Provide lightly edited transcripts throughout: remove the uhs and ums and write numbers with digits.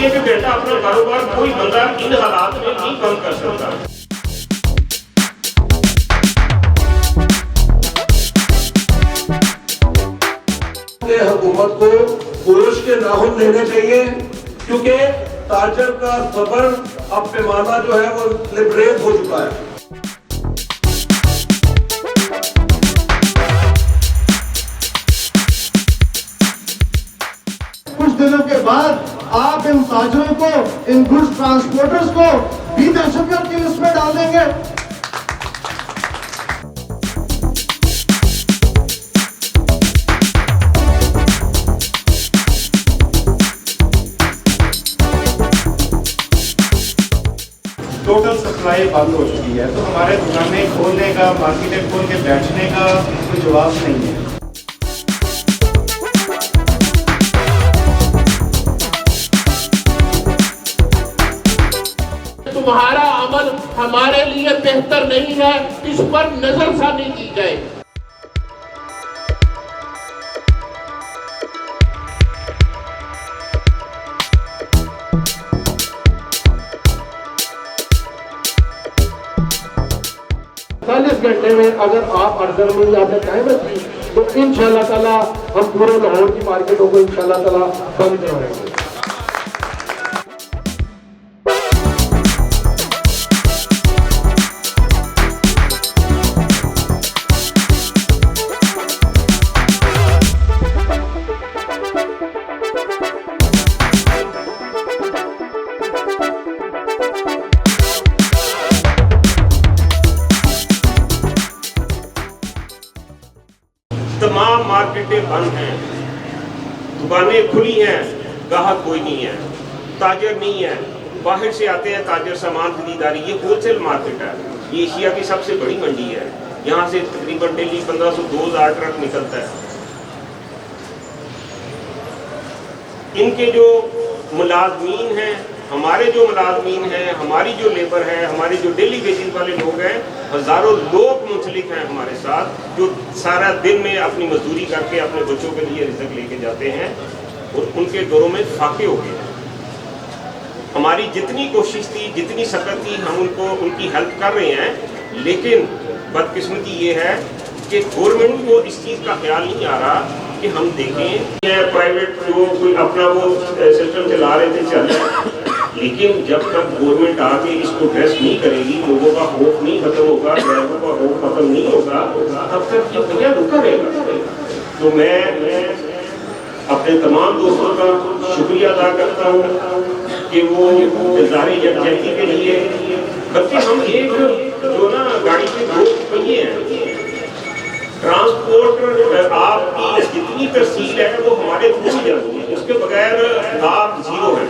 ایک گھنٹہ اپنا کاروبار کوئی بندہ ان حالات میں نہیں بند کر سکتا. حکومت کو کوروش کے ناخن لینے چاہیے کیونکہ تاجر کا صبر اب پیمانہ جو ہے وہ لبریٹ ہو چکا ہے. کچھ دنوں کے بعد آپ ان تاجروں کو، ان گڈس ٹرانسپورٹرز کو بھی دہشت گرد کی لسٹ میں ڈال دیں گے. ٹوٹل سپلائی بند ہو چکی ہے تو ہمارے دکانیں کھولنے کا، مارکیٹیں کھول کے بیٹھنے کا کوئی جواز نہیں ہے. تمہارا عمل ہمارے لیے بہتر نہیں ہے، اس پر نظر ثانی کی جائے. گھنٹے میں اگر آپ ارزر میں آپ نے ٹائم رکھی تو انشاءاللہ تعالیٰ ہم پورے لاہور کی مارکیٹوں کو انشاءاللہ تعالیٰ بند کروائیں گے. تمام مارکیٹیں بند ہیں، دکانیں کھلی ہیں، گاہک کوئی نہیں ہے، تاجر نہیں ہے. باہر سے آتے ہیں تاجر سامان خریداری. یہ ہول سیل مارکیٹ ہے، یہ ایشیا کی سب سے بڑی منڈی ہے. یہاں سے تقریباً ڈیلی 1500-2000 ٹرک نکلتا ہے. ان کے جو ملازمین ہیں، ہمارے جو ملازمین ہیں، ہماری جو لیبر ہے، ہمارے جو ڈیلی بیسس والے لوگ ہیں، ہزاروں لوگ منسلک ہیں ہمارے ساتھ جو سارا دن میں اپنی مزدوری کر کے اپنے بچوں کے لیے رزق لے کے جاتے ہیں اور ان کے گھروں میں فاقے ہو گئے. ہماری جتنی کوشش تھی، جتنی سخت تھی، ہم ان کی ہیلپ کر رہے ہیں، لیکن بدقسمتی یہ ہے کہ گورنمنٹ کو اس چیز کا خیال نہیں آ رہا کہ ہم دیکھیں پرائیویٹ جو کوئی اپنا وہ سسٹم چلا رہے تھے چل رہے ہیں، لیکن جب تک گورنمنٹ آ کے اس کو ڈریس نہیں کرے گی، لوگوں کا خوف نہیں ختم ہوگا، ڈرائیوروں کا خوف ختم نہیں ہوگا، تب تک یہ بھیا رکا رہے گا. تو میں اپنے تمام دوستوں کا شکریہ ادا کرتا ہوں کہ وہ اظہار یکجہتی کے لیے، بلکہ ہم ایک جو نا گاڑی کے دو پہیے ہیں، ٹرانسپورٹ آپ کی جتنی ترسیل ہے وہ ہمارے تھرو ہی جاتی ہے، اس کے بغیر آپ زیرو ہیں،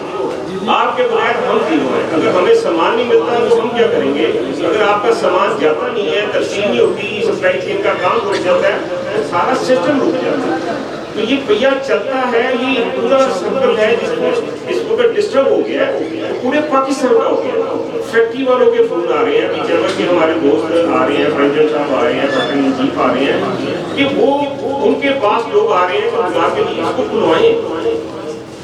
آپ کے بغیر ہم زیرو ہیں. اگر ہمیں سامان نہیں ملتا تو ہم کیا کریں گے؟ اگر آپ کا سامان جاتا نہیں ہے، ترسیل نہیں ہوتی، سپلائی چین کا کام رک جاتا ہے تو سارا سسٹم رک جاتا ہے. تو یہ پہیا چلتا ہے، یہ پورا سرکل ہے جس کو اس وقت ڈسٹرب ہو گیا ہے، پورے پاکستان کا ہو گیا. فیکٹری والوں کے فون آ رہے ہیں، پیچھے کے ہمارے دوست آ رہے ہیں، پریزیڈنٹ صاحب آ رہے ہیں، کیپٹن چیف آ رہے ہیں کہ وہ ان کے پاس لوگ آ رہے ہیں کہ بازار کے لیے اس کو کھلوائیں.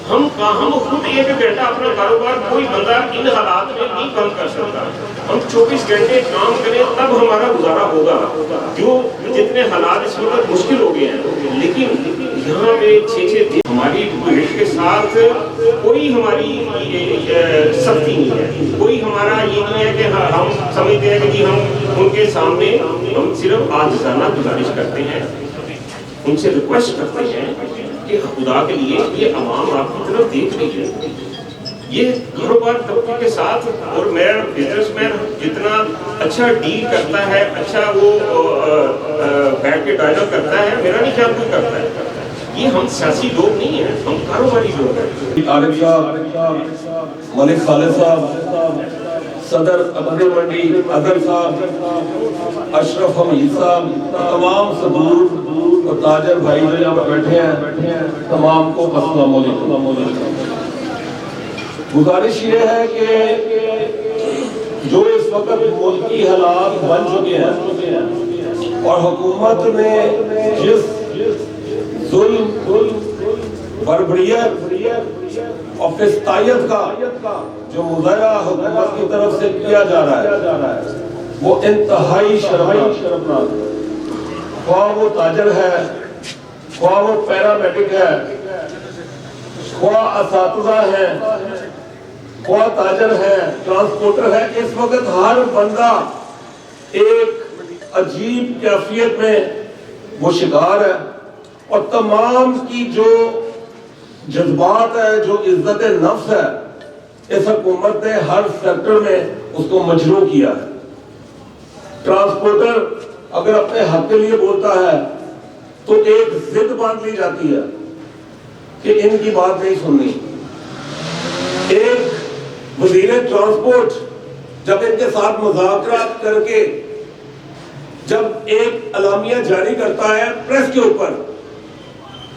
ہم خود ایک گھنٹہ اپنا کاروبار کوئی بندہ ان حالات میں نہیں بند کر سکتا. ہم 24 گھنٹے کام کریں تب ہمارا گزارا ہوگا. جو جتنے حالات اس وقت مشکل ہو گئے ہیں، لیکن یہاں پہ 6 دن ہماری بھیڑ کے ساتھ کوئی ہماری سختی نہیں ہے، کوئی ہمارا یہ نہیں ہے کہ ہم سمجھتے ہیں کہ جی ہم ان کے سامنے ہم صرف عاجزانہ گزارش کرتے ہیں، ان سے ریکویسٹ کرتے ہیں کہ خدا کے لیے یہ عوام آپ کی طرف دیکھ رہی ہے. یہ کاروبار طبقے کے ساتھ، اور میرا بزنس مین جتنا اچھا ڈیل کرتا ہے، اچھا وہ بیٹھ کے ڈائلاگ کرتا ہے، میرا نہیں خیال کوئی کرتا ہے. یہ ہم سیاسی لوگ نہیں ہیں، ہم کاروباری لوگ ہیں. عارف صاحب، ملک خالد صاحب، صدر ابدی منڈی اظہر صاحب، اشرف حمید صاحب، تمام صدور اور تاجر بھائی جو یہاں پر بیٹھے ہیں، تمام کو السلام علیکم. گزارش یہ ہے کہ جو اس وقت ملکی حالات بن چکے ہیں اور حکومت نے جس ظلم، بربریت اور فسطائیت کا جو مظاہرہ حکومت کی طرف سے کیا جا رہا ہے وہ انتہائی شرمناک، خواہ وہ تاجر ہے، خواہ وہ پیرامیڈک ہے، خواہ اساتذہ ہے، خواہ تاجر ہے، ٹرانسپورٹر ہے، اس وقت ہر بندہ ایک عجیب کیفیت میں وہ شکار ہے، اور تمام کی جو جذبات ہے، جو عزت نفس ہے، اس حکومت نے ہر سیکٹر میں اس کو مجروح کیا ہے۔ ٹرانسپورٹر اگر اپنے حق کے لیے بولتا ہے تو ایک ضد باندھ لی جاتی ہے کہ ان کی بات نہیں سننی۔ ایک وزیر ٹرانسپورٹ جب ان کے ساتھ مذاکرات کر کے جب ایک اعلامیہ جاری کرتا ہے پریس کے اوپر،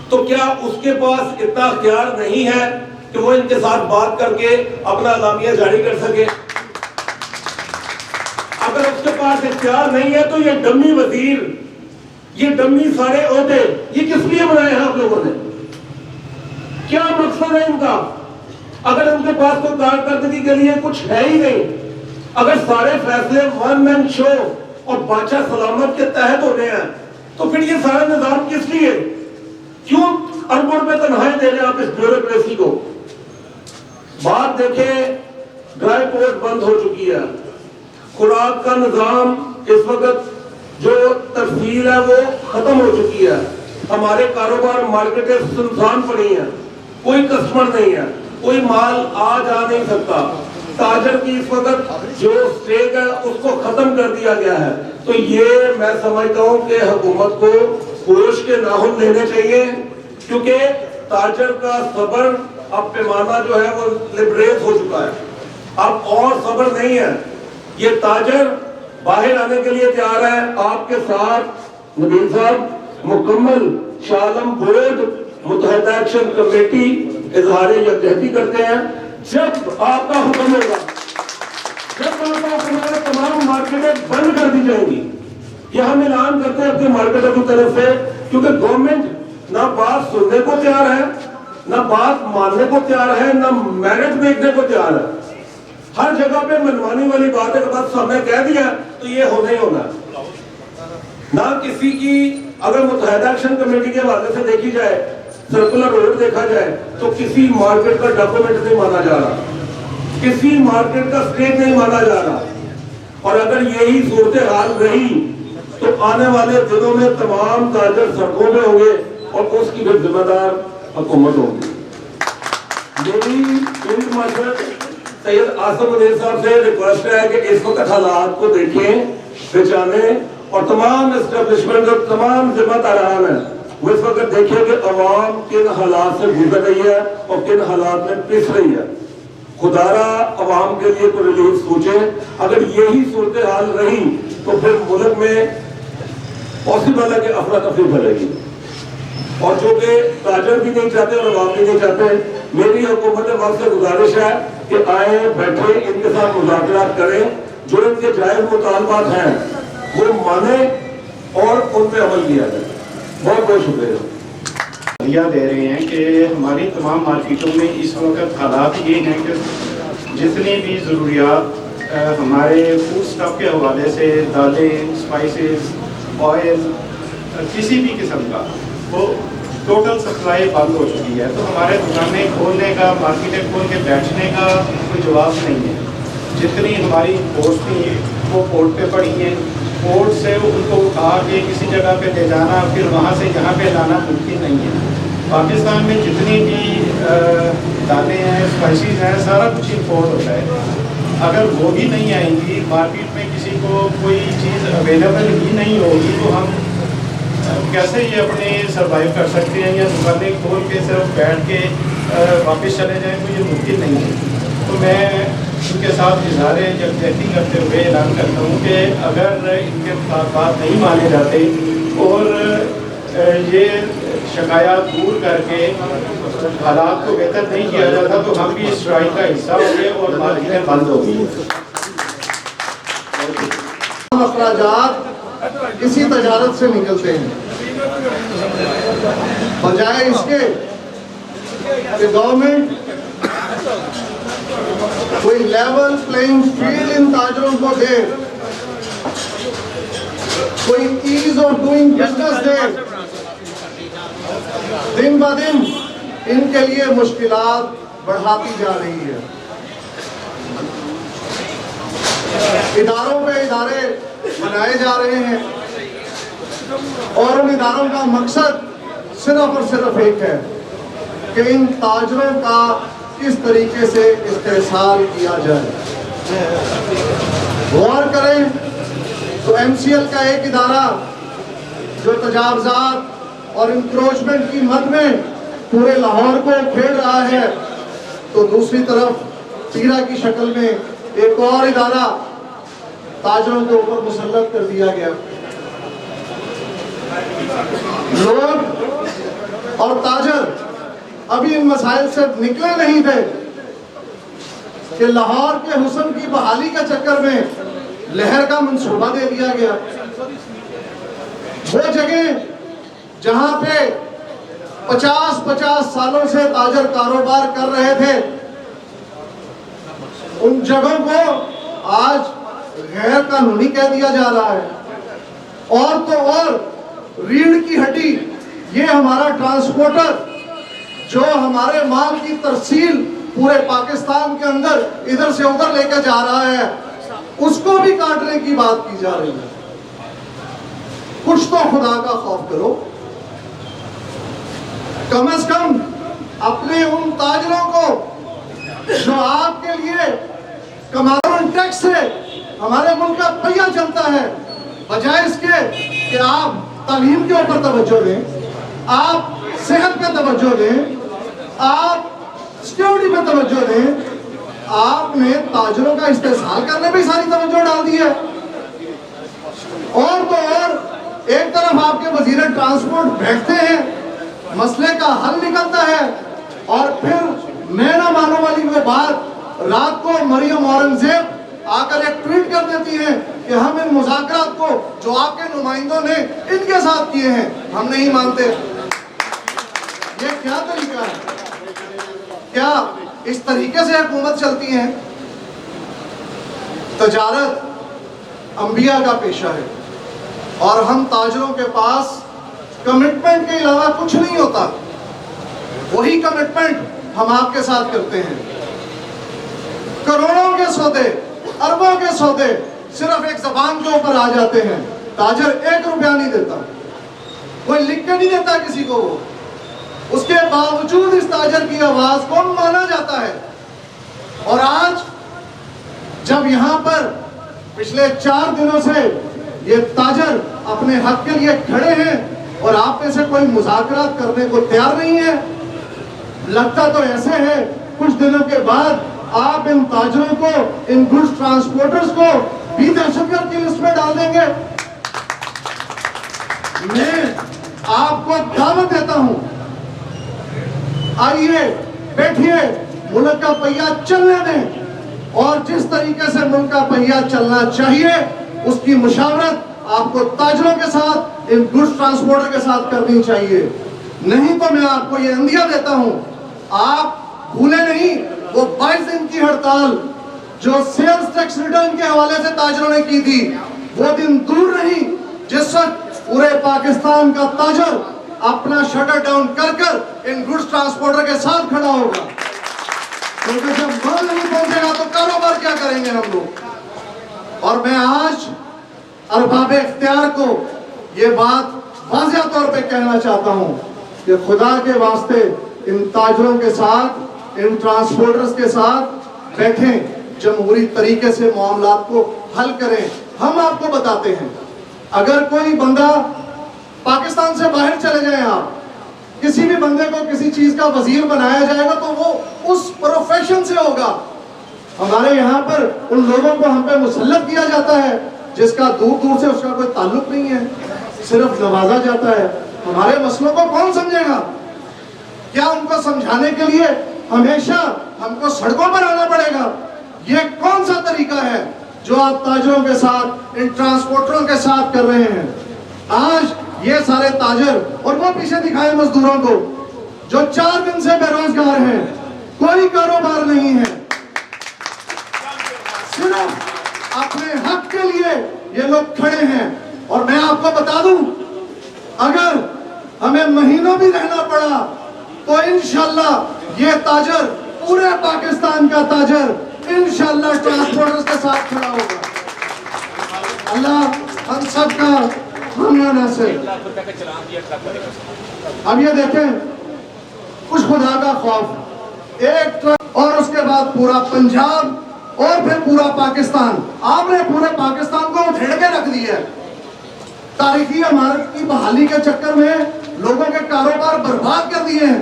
تو کیا اس کے پاس اتنا اختیار نہیں ہے کہ وہ ان کے ساتھ بات کر کے اپنا اعلامیہ جاری کر سکے؟ اگر اس کے پاس اختیار نہیں ہے تو یہ ڈمی وزیر، یہ ڈمی سارے عہدے یہ کس لیے بنائے ہیں آپ لوگوں نے؟ کیا مقصد ہے ان کا؟ اگر ان کے پاس کوئی کارکردگی کے لیے کچھ ہے ہی نہیں، اگر سارے فیصلے ون مین شو اور بادشاہ سلامت کے تحت ہونے ہیں، تو پھر یہ سارا نظام کس لیے؟ کیوں اربوں روپے تنخواہیں دے رہے ہیں آپ اس بیوروکریسی کو؟ بات دیکھیں، ڈرائی پورٹ بند ہو چکی ہے، خوراک کا نظام اس وقت جو تفصیل ہے وہ ختم ہو چکی ہے، ہمارے کاروبار مارکیٹیں سنسان پڑی ہیں، کوئی کسٹمر نہیں ہے، کوئی مال آ جا نہیں سکتا، تاجر کی اس وقت جو سٹیک ہے اس کو ختم کر دیا گیا ہے۔ تو یہ میں سمجھتا ہوں کہ حکومت کو ہوش کے ناخن لینے چاہیے، کیونکہ تاجر کا صبر اب پیمانہ جو ہے وہ لبریز ہو چکا ہے، اب اور صبر نہیں ہے۔ یہ تاجر باہر آنے کے لیے تیار ہے، آپ کے ساتھ نبیل صاحب مکمل شاہ عالم بورڈ متحدہ ایکشن کمیٹی اظہار یکجہتی کرتے ہیں۔ جب آپ کا حکم ہوگا، جب آپ کا حکم ہوگا، تمام مارکیٹیں بند کر دی جائیں گی، یہ ہم اعلان کرتے ہیں اپنی مارکیٹوں کی طرف سے، کیونکہ گورنمنٹ نہ بات سننے کو تیار ہے، نہ بات ماننے کو تیار ہے، نہ میرٹ دیکھنے کو تیار ہے۔ ہر جگہ پہ منمانی والی بات ہے کہ بس ہم نے کہہ دیا تو یہ ہونا ہی ہونا ہے۔ نہ کسی کی، اگر متحدہ ایکشن کمیٹی کے حوالے سے دیکھی جائے، سرکولر روڈ دیکھا جائے، تو کسی مارکیٹ کا ڈاکومنٹ نہیں مانا جا رہا، کسی مارکیٹ کا اسٹیٹ نہیں مانا جا رہا، اور اگر یہی صورتحال رہی تو آنے والے دنوں میں تمام تاجر سڑکوں پہ ہوں گے اور اس کی بھی ذمہ دار حکومت ہوگی۔ میری فیلڈ مارشل سید آصف منیر صاحب سے ریکویسٹ ہے کہ اس وقت حالات کو دیکھیں، پہچانیں، اور تمام اسٹیبلشمنٹ اور تمام ذمہ داران ہیں وہ اس وقت دیکھیں کہ عوام کن حالات سے گزر رہی ہے اور کن حالات میں پس رہی ہے۔ خدا را عوام کے لیے کوئی ریلیف سوچیں۔ اگر یہی صورتحال رہی تو پھر ملک میں پاسبل ہے کہ افراتفری پھیلے گی، اور جو کہ تاجر بھی نہیں چاہتے اور عوام بھی نہیں چاہتے۔ میری حکومت وقت سے گزارش ہے کہ آئیں، بیٹھیں، ان کے ساتھ مذاکرات کریں، جو ان کے جائز مطالبات ہیں وہ مانیں اور ان پہ عمل کیا جائے۔ بہت بہت شکریہ۔ دے رہے ہیں کہ ہماری تمام مارکیٹوں میں اس وقت حالات یہ ہیں کہ جتنی بھی ضروریات ہمارے فوڈ اسٹاف کے حوالے سے، دالیں، اسپائسز، آئل، کسی بھی قسم کا، وہ ٹوٹل سپلائی بند ہو چکی ہے۔ تو ہمارے دکانیں کھولنے کا، مارکیٹیں کھول کے بیٹھنے کا کوئی جواب نہیں ہے۔ جتنی ہماری پورٹس تھیں وہ پورٹ پہ پڑی ہیں، پورٹ سے ان کو اٹھا کے کسی جگہ پہ لے جانا، پھر وہاں سے یہاں پہ لانا ممکن نہیں ہے۔ پاکستان میں جتنی بھی دالیں ہیں، اسپائسیز ہیں، سارا کچھ امپورٹ ہوتا ہے۔ اگر وہ بھی نہیں آئیں گی، مارکیٹ میں کسی کو کوئی چیز اویلیبل ہی نہیں ہوگی، تو ہم کیسے یہ اپنے سروائیو کر سکتے ہیں، یا دکانیں کھول کے صرف بیٹھ کے واپس چلے جائیں، تو یہ ممکن نہیں ہے۔ تو میں ان کے ساتھ اظہار یکجہتی کرتے ہوئے اعلان کرتا ہوں کہ اگر ان کے بات نہیں مانے جاتے اور یہ شکایات دور کر کے حالات کو بہتر نہیں کیا جاتا، تو ہم بھی اس اسٹرائک کا حصہ ہوں گے اور مارکیٹیں بند ہوں گی۔ اخراجات اسی تجارت سے نکلتے ہیں، بجائے اس کے کہ گورنمنٹ कोई लेवल प्लेइंग फील्ड इन ताजरों को दे, कोई ईज ऑफ डूइंग बिजनेस दे। दिन ब दिन इनके लिए मुश्किलात बढ़ाती जा रही है। इदारों पे इदारे बनाए जा रहे हैं और उन इदारों का मकसद सिर्फ और सिर्फ एक है कि इन ताजरों का किस तरीके से इस्तेहसाल किया जाए। गौर करें तो MCL का एक इदारा जो तजावजात और इंक्रोचमेंट की मद में पूरे लाहौर को खेल रहा है, तो दूसरी तरफ तीरा की शक्ल में एक और इदारा ताजरों के ऊपर मुसल्लत कर दिया गया। लोग और ताजर अभी इन मसाइल से निकले नहीं थे कि लाहौर के हुस्न की बहाली के चक्कर में लहर का मंसूबा दे दिया गया। वो जगह जहां पे 50-50 सालों से ताजर कारोबार कर रहे थे, उन जगहों को आज गैर कानूनी कह दिया जा रहा है। और तो और रीढ़ की हड्डी ये हमारा ट्रांसपोर्टर जो हमारे माल की तरसील पूरे पाकिस्तान के अंदर इधर से उधर लेकर जा रहा है, उसको भी काटने की बात की जा रही है। कुछ तो खुदा का खौफ करो। कम से कम अपने उन ताजरों को जो आपके लिए कमांड टैक्स से हमारे मुल्क का पहिया चलता है, बजाय इसके कि आप तालीम के ऊपर तवज्जो दें, आप सेहत पे तवज्जो दें, आप सिक्योरिटी पे तवज्जो दें, आपने ताजरों का इस्तेहसाल करने पे सारी तवज्जो डाल दी है। और तो और एक तरफ आपके वजीर ट्रांसपोर्ट बैठते हैं, मसले का हल निकलता है, और फिर मैं ना मानो वाली वो बात रात को मरियम औरंगजेब आकर एक ट्वीट कर देती हैं कि हम इन मुज़ाकरात को जो आपके नुमाइंदों ने इनके साथ किए हैं हम नहीं मानते। ये क्या तरीका है? क्या इस तरीके से हुकूमत चलती है? तजारत अंबिया का पेशा है और हम ताजरों के पास कमिटमेंट के अलावा कुछ नहीं होता। वही कमिटमेंट हम आपके साथ करते हैं। करोड़ों के सौदे, अरबों के सौदे सिर्फ एक जबान के ऊपर आ जाते हैं। ताजर 1 रुपया नहीं देता, कोई लिख के नहीं देता किसी को। उसके बावजूद इस ताजर की आवाज को माना जाता है। और आज जब यहाँ पर पिछले 4 दिनों से ये ताजर अपने हक के लिए खड़े हैं और आप में से कोई मुज़ाकरात करने को तैयार नहीं है, लगता तो ऐसे है कुछ दिनों के बाद आप इन ताजरों को, इन गुड्स ट्रांसपोर्टर्स को भी दहशतगर्द की लिस्ट में डाल देंगे। मैं आपको दावत देता हूं, आइए बैठिए, मुल्क का पहिया चलने दें और जिस तरीके से मुल्क का पहिया चलना चाहिए उसकी मुशावरत आपको ताजरों के साथ, इन गुड्स ट्रांसपोर्टर के साथ करनी चाहिए। नहीं तो मैं आपको ये अंदिया देता हूं, आप भूले नहीं वो 22 दिन की हड़ताल जो सेल्स टैक्स रिटर्न के हवाले से ताजरों ने की थी, वो दिन दूर नहीं जिस वक्त पूरे पाकिस्तान का ताजर अपना शटर डाउन कर इन गुड्स ट्रांसपोर्टर के साथ खड़ा होगा। क्योंकि जब माल नहीं पहुंचेगा तो कारोबार क्या करेंगे हम लोग। और मैं आज अरबाब इख्तियार को ये बात वाज़िह तौर पे कहना चाहता हूं कि खुदा के वास्ते इन ताजरों के साथ, इन ट्रांसपोर्टर्स के साथ बैठें, जमहूरी तरीके से मामलात को हल करें। हम आपको बताते हैं, अगर कोई बंदा पाकिस्तान से बाहर चले जाए, आप किसी भी बंदे को किसी चीज का वजीर बनाया जाएगा तो वो उस प्रोफेशन से होगा। हमारे यहाँ पर उन लोगों को हम पे मुसल्लत किया जाता है जिसका दूर दूर से उसका कोई ताल्लुक नहीं है, सिर्फ नवाजा जाता है। हमारे मसलों को कौन समझेगा? क्या उनको समझाने के लिए हमेशा हमको सड़कों पर आना पड़ेगा? ये कौन सा तरीका है जो आप ताजरों के साथ, इन ट्रांसपोर्टरों के साथ कर रहे हैं? आज ये सारे ताजर, और वो पीछे दिखाए मजदूरों को जो 4 दिन से बेरोजगार हैं, कोई कारोबार नहीं है, सिर्फ अपने हक के लिए ये लोग खड़े हैं। और मैं आपको बता दूं, अगर हमें महीनों भी रहना पड़ा तो इंशाल्लाह ये ताजर, पूरे पाकिस्तान का ताजर इंशाल्लाह ट्रांसपोर्टर्स के साथ खड़ा होगा। अल्लाह हम सब का हामी नासिर। अब ये देखें, कुछ खुदा का खौफ, एक ट्रक और उसके बाद पूरा पंजाब और फिर पूरा पाकिस्तान, आपने पूरे पाकिस्तान को उठेड़ के रख दिया है। तारीखी इमारत की बहाली के चक्कर में लोगों के कारोबार बर्बाद कर दिए हैं।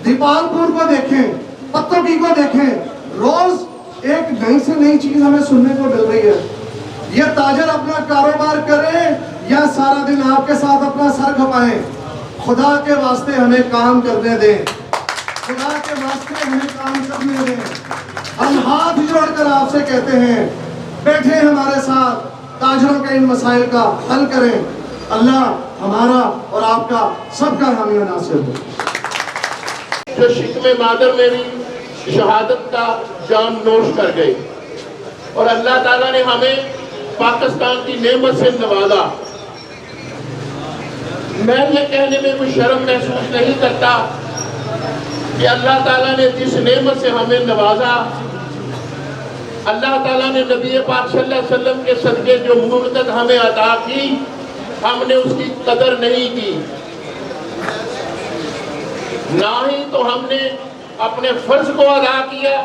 दीपालपुर को देखें, पत्तोकी को देखें, रोज एक नई से नई चीज हमें सुनने को मिल रही है। ये ताजर अपना कारोबार करें या सारा दिन आपके साथ अपना सर खपाएं, खुदा के वास्ते हमें काम करने दें, खुदा के वास्ते हमें काम करने दें। हम हाथ जोड़कर आपसे कहते हैं, बैठे हमारे साथ ताजरों के इन मसाइल का हल करें। अल्लाह हमारा और आपका सबका हामी और नासिर हो। जो शिकवे मादर में भी शहादत का जाम नोश कर गए और अल्लाह ताला ने हमें पाकिस्तान की नेमत से नवाजा। मैं ये कहने में कोई शर्म महसूस नहीं करता कि अल्लाह ताला ने जिस नेमत से हमें नवाजा, अल्लाह ताला ने नबी पाक सल्लल्लाहु अलैहि वसल्लम के सदके जो मुमतद हमें अता की, हमने उसकी कदर नहीं की, ना ही तो हमने अपने फर्ज को अदा किया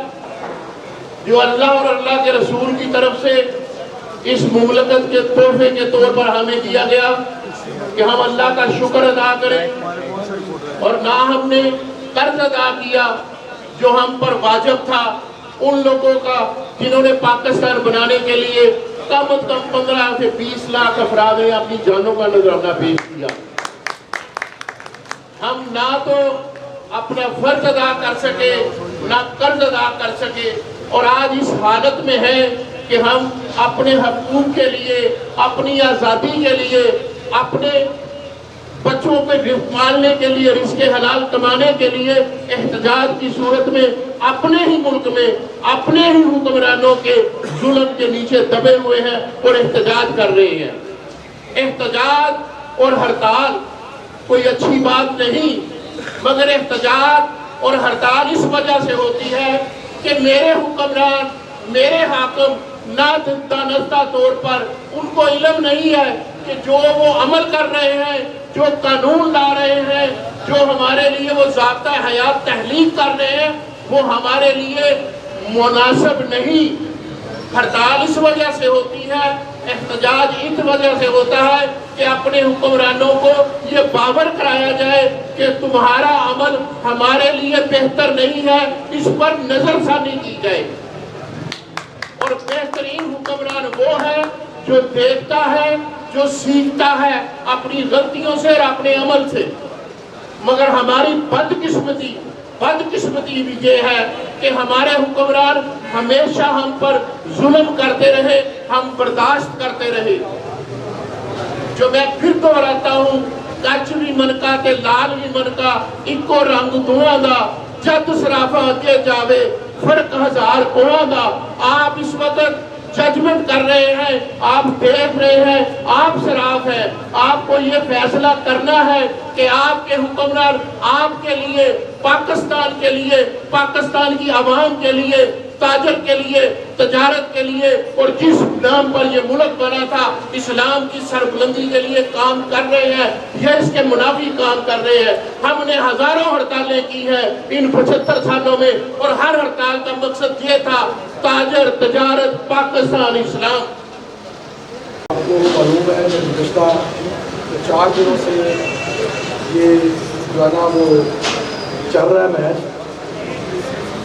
जो अल्लाह और अल्लाह के रसूल की तरफ से इस मुमलकत के तोहफे के तौर पर हमें दिया गया कि हम अल्लाह का शुक्र अदा करें, और ना हमने कर्ज अदा किया जो हम पर वाजिब था उन लोगों का जिन्होंने पाकिस्तान बनाने के लिए कम से कम 15 से 20 लाख अफराद ने अपनी जानों का नजराना पेश किया। हम ना तो अपना फर्ज अदा कर सके, ना कर्ज अदा कर सके, और आज इस हालत में है कि हम अपने हकूक के लिए, अपनी आज़ादी के लिए, अपने बच्चों को पालने के लिए, रिज़्क़े हलाल कमाने के लिए एहतजाज की सूरत में अपने ही मुल्क में अपने ही हुक्मरानों के जुल्म के नीचे दबे हुए हैं और एहतजाज कर रहे हैं। एहतजाज और हड़ताल कोई अच्छी बात नहीं, मगर एहतजाज और हड़ताल इस वजह से होती है कि मेरे हुक्मरान, मेरे हाकिम नादानस्ता तौर पर उनको इल्म नहीं है कि जो वो अमल कर रहे हैं, जो कानून ला रहे हैं, जो हमारे लिए वो ज़ाब्ता हयात तहलीक कर रहे हैं, वो हमारे लिए मुनासिब नहीं। हड़ताल इस वजह से होती है, एहतजाज इस वजह से होता है कि अपने हुक्मरानों को ये बावर कराया जाए कि तुम्हारा अमल हमारे लिए बेहतर नहीं है, इस पर नजरसानी की जाए। और बेहतरीन हुक्मरान वो है जो देखता है, जो सीखता है अपनी गलतियों से और अपने अमल से। मगर हमारी बदकिस्मती भी ये है कि हमारे हुक्मरान हमेशा हम पर जुल्म करते रहे, हम बर्दाश्त करते रहे। जो मैं फिर दोहराता हूँ, कच भी मनका ते लाल भी मनका, इको रंग दोवां दा, जद सराफा अगे जावे फर्क हजार कोहां दा। आप इस वक्त जजमेंट कर रहे हैं, आप देख रहे हैं, आप सराफ है, आपको ये फैसला करना है कि आपके हुक्मरान आपके लिए, पाकिस्तान के लिए, पाकिस्तान की आवाम के लिए, ताजर के लिए, तजारत के लिए, और जिस नाम पर ये मुल्क बना था इस्लाम की सरबुलंदी के लिए काम कर रहे हैं, ये इसके मुनाफी काम कर रहे हैं। हमने हजारों हड़तालें की हैं इन 75 सालों में, और हर हड़ताल का मकसद ये था ताजर, तजारत, पाकिस्तान, इस्लाम। आपको मालूम है कि गुज़श्ता 4 दिनों से ये जो है ना वो चल रहा है मैच,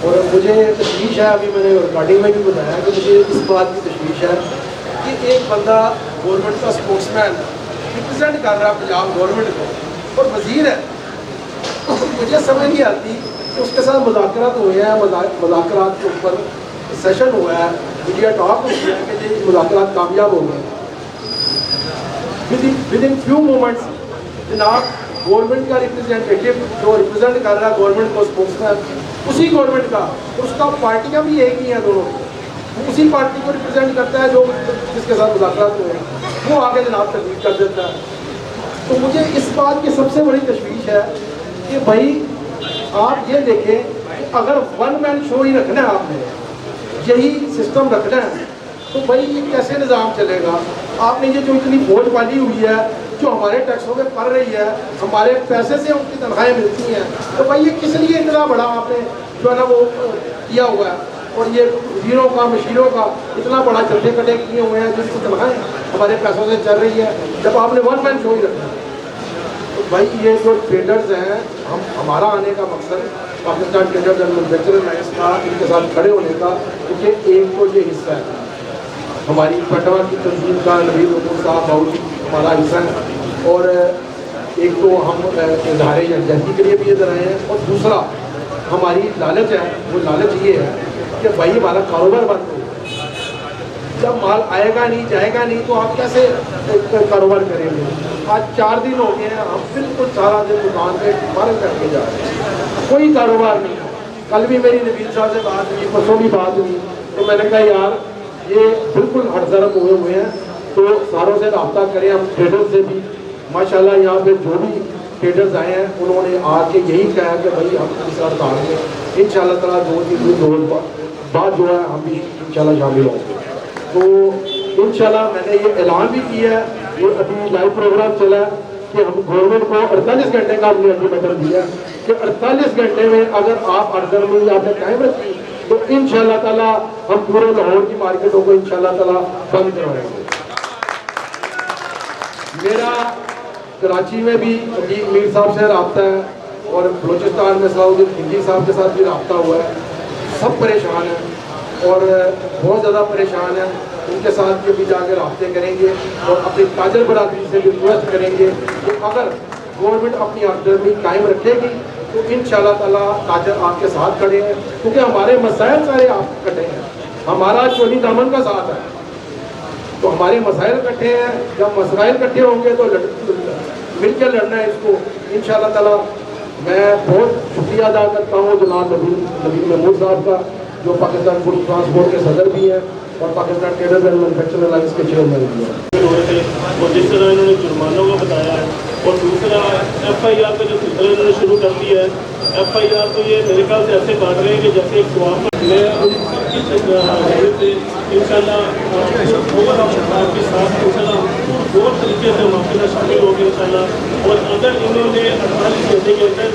और मुझे तशवीश है, अभी मैंने रिकॉर्डिंग में भी बताया कि मुझे इस बात की तशवीश है कि एक बंदा गवर्नमेंट का स्पोर्ट्समैन रिप्रेजेंट कर रहा है पंजाब गवर्नमेंट को, और वज़ीर है, मुझे समझ नहीं आती कि उसके साथ मुज़ाकरात हुए हैं, मुज़ाकरात के ऊपर सेशन हुआ है, मीडिया टॉक हुई है कि ये मुज़ाकरात कामयाब हो गए। विद इन फ्यू मोमेंट्स जनाब गवर्नमेंट का रिप्रेजेंटेटिव जो रिप्रेजेंट कर रहा है गवर्नमेंट को, स्पोर्ट्समैन उसी गवर्नमेंट का, उसका पार्टियां भी एक ही हैं दोनों, वो उसी पार्टी को रिप्रेजेंट करता है जो जिसके साथ मुज़ाकरात हुए हैं, वो आगे जनाब तकलीफ कर देता है। तो मुझे इस बात की सबसे बड़ी तशवीश है कि भाई आप ये देखें कि अगर वन मैन शो ही रखना है, आपने यही सिस्टम रखना है, तो भाई ये कैसे निज़ाम चलेगा? आपने ये जो इतनी बोझ वाली हुई है, जो हमारे टैक्सों में पड़ रही है, हमारे पैसे से उनकी तनख्वाहें मिलती हैं, तो भाई ये किस लिए इतना बड़ा आपने जो है ना वो किया हुआ है? और ये वजीरों का मशीरों का इतना बड़ा चलते कटे किए हुए हैं जिसकी तनख्वाहें हमारे पैसों से चल रही है, जब आपने वन मैन शो ही रखना है। तो भाई ये जो ट्रेडर्स हैं, हमारा आने का मकसद पाकिस्तान ट्रेडर्स एंड मैन्युफैक्चरर्स का इनके साथ खड़े होने का, क्योंकि एक तो ये हिस्सा है हमारी पटवा की तंजीम का, नवीद हुकूम साहब बहुत हमारा हिस्सा है, और एक तो हम इजहार यकजहती के लिए भी इधर आए हैं, और दूसरा हमारी लालच है, वो लालच ये है कि भाई हमारा कारोबार बंद हो, जब माल आएगा नहीं जाएगा नहीं तो आप कैसे कारोबार करेंगे? आज 4 दिन हो गए हैं, हम बिल्कुल सारा दिन दुकान पे बंद करके जा रहे हैं, कोई कारोबार नहीं। कल भी मेरी नवीद साहब से बात हुई, परसों भी बात हुई, तो मैंने कहा यार ये बिल्कुल हड़सरम हुए हैं, तो सारों से रब्ता करें। हम ट्रेडर से भी माशाल्लाह यहाँ पे जो भी ट्रेडर्स आए हैं उन्होंने आके यही कहा कि भाई हम इस हड़ताल में इंशाल्लाह ताला 2-3 दिन बाद जो है हम भी इंशाल्लाह शामिल होंगे। तो इंशाल्लाह मैंने ये ऐलान भी किया है, ये अभी लाइव प्रोग्राम चला है कि हम गवर्नमेंट को 48 घंटे का हमने अल्टीमेटम दिया कि 48 घंटे में अगर आप हड़ताल आपने कायम रखी तो इंशाल्लाह ताला हम पूरे लाहौर की मार्केटों को इंशाल्लाह ताला बंद करवाएंगे। मेरा कराची में भी मीर साहब से रब्ता है, और बलूचिस्तान में सलाउद्दीन खिलजी साहब के साथ भी रब्ता हुआ है। सब परेशान हैं और बहुत ज़्यादा परेशान हैं, उनके साथ भी जाकर रब्ते करेंगे और अपनी ताजर बरादरी से भी रिक्वेस्ट करेंगे कि अगर गवर्नमेंट अपनी आर्डरमी कायम रखेगी तो इंशाल्लाह ताला ताजर आपके साथ खड़े हैं, क्योंकि हमारे मसाइल सारे आप कटे हैं, हमारा चोली दामन का साथ है, तो हमारे मसाइल इकट्ठे हैं। जब मसाइल इकट्ठे होंगे तो मिलकर लड़ना है इसको इंशाल्लाह ताला। मैं बहुत शुक्रिया अदा करता हूँ जनाब नबील महमूद साहब का, जो पाकिस्तान फूड ट्रांसपोर्ट के सदर भी हैं और Pakistan traders and manufacturers alliance के चेयरमैन भी हैं। और जिस तरह इन्होंने जुर्मानों को बताया है, और दूसरा FIR का जो सिलसिला इन्होंने शुरू कर दिया है, FIR तो ये मेरे ख्याल से ऐसे काट रहे हैं कि जैसे एक स्वाब मैं से इंशाल्लाह आपके साथ इंशाल्लाह बहुत तरीके से हम आपके साथ शामिल होंगे इंशाल्लाह। और अगर इन्होंने 48 घंटे के अंदर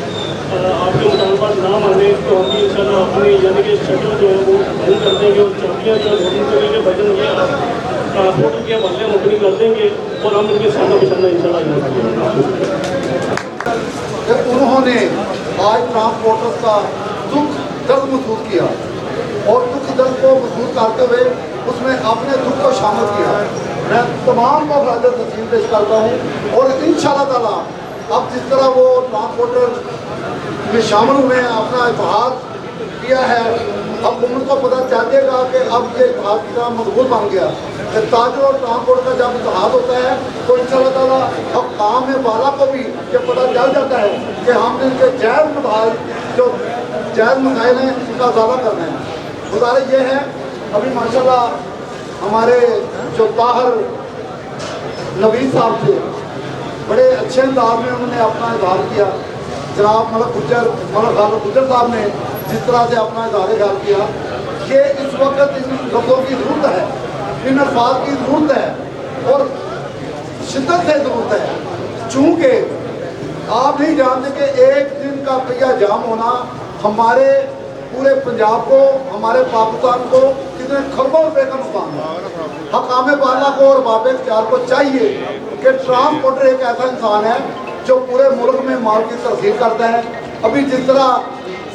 आपके मुतालबात ना माने तो हम भी इंशाल्लाह अपने यानी कि शटल जो है वो बंद कर देंगे और चौकियाँ जो वोटिंग करेंगे भजन ये ट्रांसपोर्ट के हवाले मुकम्मल कर देंगे और हम इनके साथ बिछाना इंशाल्लाह। उन्होंने आज ट्रांसपोर्टर्स का दुख दर्द महसूस किया और दुख दर्द को महसूस करते हुए उसमें अपने दुख को शामिल किया। मैं तमाम को बरादर तस्लीम पेश करता हूँ और इंशाल्लाह ताला अब जिस तरह वो ट्रांसपोर्टर में शामिल हुए हैं, अपना इतिहाद किया है, अब उनको पता चल जाएगा कि अब ये इतिहाद की तरह मजबूत बन गया। ताजर और ट्रांसपोर्ट का जब इतिहाद होता है तो इंशाल्लाह ताला अब काम में वाला को भी ये पता चल जाता है कि हम इनके जायज़ मसाइल जो जायज़ मसाइल हैं उनका ज़्यादा करना है। गुजारिश ये है, अभी माशाल्लाह हमारे जो ताहर नवीद साहब थे, बड़े अच्छे अंदाज में उन्होंने अपना इजहार किया। जनाब मलक गुज्जर साहब ने जिस तरह से अपना इजहार ख्याल किया, ये इस वक्त इन लफ्ज़ों की ज़रूरत है, इन अल्फाज की ज़रूरत है और शिद्दत से ज़रूरत है। चूँकि आप नहीं जानते कि एक दिन का पहिया जाम होना हमारे पूरे पंजाब को, हमारे पाकिस्तान को कितने खरबों रुपए का नुकसान है। हकाम बाला को और बाबे इख्तियार को चाहिए कि ट्रांसपोर्टर एक ऐसा इंसान है जो पूरे मुल्क में माल की तरसील करता है। अभी जिस तरह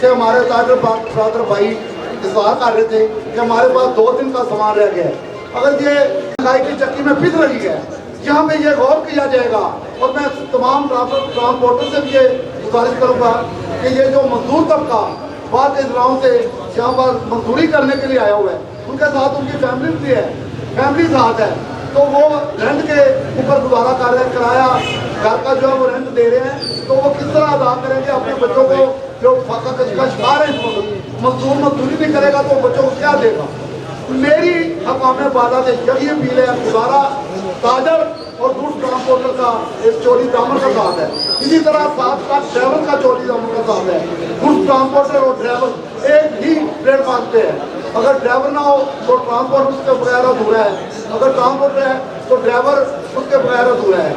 से हमारे ताजर बरादर भाई इजहार कर रहे थे कि हमारे पास 2 दिन का सामान रह गया है, अगर ये महंगाई की चक्की में पिस रही है, यहाँ पे ये गौर किया जाएगा। और मैं तमाम ट्रांसपोर्टर से भी ये गुजारिश करूँगा कि ये जो मजदूर तबका बाद इजलाओं से यहाँ पर मजदूरी करने के लिए आया हुआ है, उनके साथ उनकी फैमिली भी है, फैमिली साथ है, तो वो रेंट के ऊपर गुजारा कर रहे हैं, किराया घर का जो है वो रेंट दे रहे हैं, तो वो किस तरह अदा करेंगे अपने बच्चों को जो फाका का शिकार है इस वक्त। मजदूर मजदूरी नहीं करेगा तो बच्चों को क्या देगा? میری حکام بالا سے یہی اپیل ہے، گزارا تاجر اور گڈس ٹرانسپورٹر کا ایک چوری دامن کا ساتھ ہے، اسی طرح ساتھ ساتھ ڈرائیور کا چوری دامن کا ساتھ ہے۔ گڈس ٹرانسپورٹر اور ڈرائیور ایک ہی پلیٹ فارم پہ ہے، اگر ڈرائیور نہ ہو تو ٹرانسپورٹ اس کے بغیر ادھورا ہے، اگر ٹرانسپورٹر ہے تو ڈرائیور اس کے بغیر ادھورا ہے۔